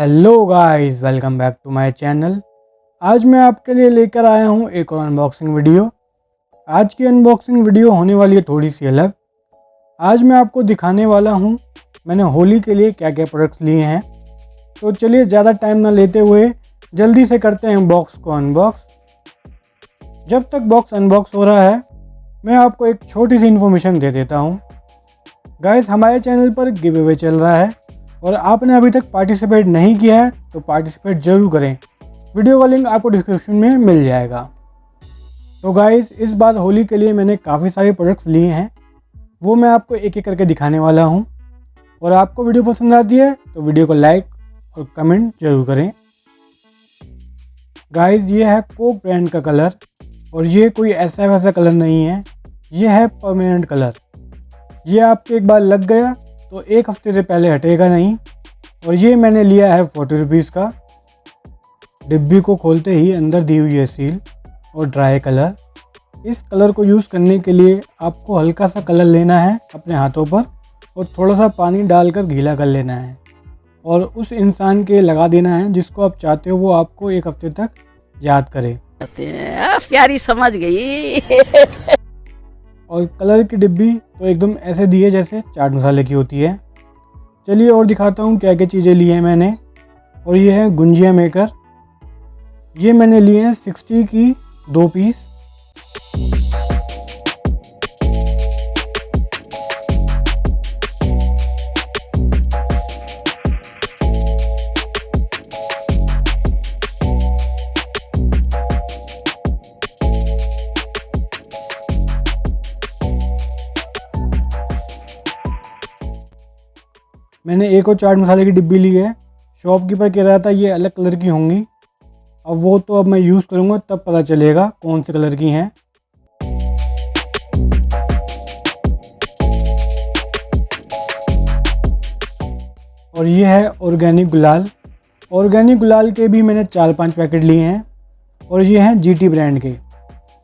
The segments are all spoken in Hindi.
Hello guys, welcome back to my channel. आज मैं आपके लिए लेकर आया हूं एक और अनबॉक्सिंग वीडियो। आज की अनबॉक्सिंग वीडियो होने वाली है थोड़ी सी अलग। आज मैं आपको दिखाने वाला हूं मैंने होली के लिए क्या क्या प्रोडक्ट्स लिए हैं। तो चलिए ज़्यादा टाइम ना लेते हुए जल्दी से करते हैं बॉक्स को अनबॉक्स। जब तक बॉक्स अनबॉक्स हो रहा है मैं आपको एक छोटी सी इन्फॉर्मेशन दे देता हूँ। गाइस, हमारे चैनल पर गिव अवे चल रहा है और आपने अभी तक पार्टिसिपेट नहीं किया है तो पार्टिसिपेट ज़रूर करें। वीडियो का लिंक आपको डिस्क्रिप्शन में मिल जाएगा। तो गाइस, इस बार होली के लिए मैंने काफ़ी सारे प्रोडक्ट्स लिए हैं, वो मैं आपको एक एक करके दिखाने वाला हूं। और आपको वीडियो पसंद आती है तो वीडियो को लाइक और कमेंट जरूर करें। गाइस, ये है कोक ब्रांड का कलर और ये कोई ऐसा वैसा कलर नहीं है, ये है परमानेंट कलर। ये आपके एक बार लग गया तो एक हफ्ते से पहले हटेगा नहीं। और ये मैंने लिया है 40 रुपीज़ का। डिब्बी को खोलते ही अंदर दी हुई है सील और ड्राई कलर। इस कलर को यूज़ करने के लिए आपको हल्का सा कलर लेना है अपने हाथों पर और थोड़ा सा पानी डालकर गीला कर लेना है और उस इंसान के लगा देना है जिसको आप चाहते हो वो आपको एक हफ्ते तक याद करे। प्यारी समझ गई। और कलर की डिब्बी तो एकदम ऐसे दी है जैसे चाट मसाले की होती है। चलिए और दिखाता हूँ क्या क्या चीज़ें ली हैं मैंने। और ये है गुंजिया मेकर। ये मैंने लिए हैं 60 की 2 पीस। मैंने एक और चाट मसाले की डिब्बी ली है। शॉपकीपर कह रहा था ये अलग कलर की होंगी, अब वो तो अब मैं यूज़ करूँगा तब पता चलेगा कौन से कलर की हैं। और ये है ऑर्गेनिक गुलाल। ऑर्गेनिक गुलाल के भी मैंने 4-5 पैकेट लिए हैं और ये हैं जीटी ब्रांड के।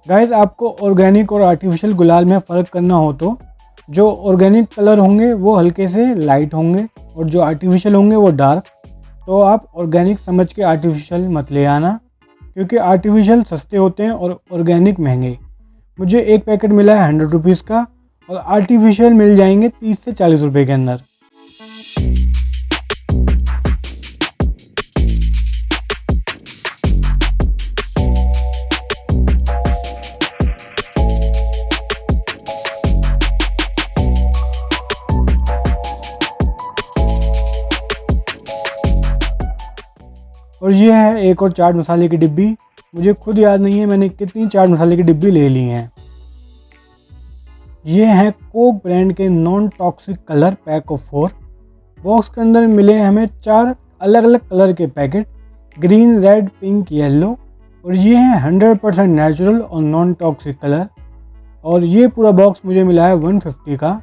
गाइस, आपको ऑर्गेनिक और आर्टिफिशियल गुलाल में फ़र्क करना हो तो जो ऑर्गेनिक कलर होंगे वो हल्के से लाइट होंगे और जो आर्टिफिशियल होंगे वो डार्क। तो आप ऑर्गेनिक समझ के आर्टिफिशियल मत ले आना, क्योंकि आर्टिफिशियल सस्ते होते हैं और ऑर्गेनिक महंगे। मुझे एक पैकेट मिला है 100 रुपीज़ का और आर्टिफिशियल मिल जाएंगे 30 से 40 रुपये के अंदर। और ये है एक और चाट मसाले की डिब्बी। मुझे खुद याद नहीं है मैंने कितनी चाट मसाले की डिब्बी ले ली हैं। ये है कोक ब्रांड के non toxic colour pack of 4। Box के अंदर मिले हैं हमें 4 अलग अलग कलर के packet, green, red, pink, yellow. और ये है 100% नेचुरल और नॉन टॉक्सिक कलर। और ये पूरा बॉक्स मुझे मिला है 150 का।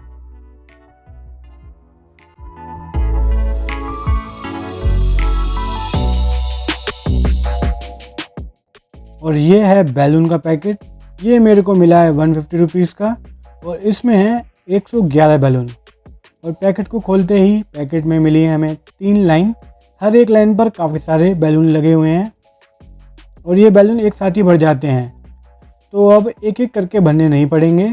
और ये है बैलून का पैकेट। ये मेरे को मिला है 150 रुपीज़ का और इसमें है 111 बैलून। और पैकेट को खोलते ही पैकेट में मिली है हमें 3 लाइन। हर एक लाइन पर काफ़ी सारे बैलून लगे हुए हैं और ये बैलून एक साथ ही भर जाते हैं, तो अब एक एक करके भरने नहीं पड़ेंगे।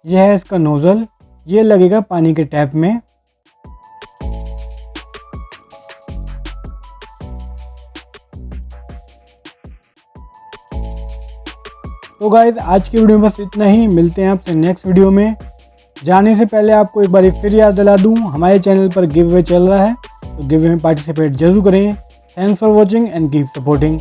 यह है इसका नोज़ल, ये लगेगा पानी के टैप में। तो गाइज़, आज की वीडियो में बस इतना ही। मिलते हैं आपसे नेक्स्ट वीडियो में। जाने से पहले आपको एक बार फिर याद दिला दूँ, हमारे चैनल पर गिव अवे चल रहा है, तो गिव अवे में पार्टिसिपेट जरूर करें। Thanks for watching and keep supporting.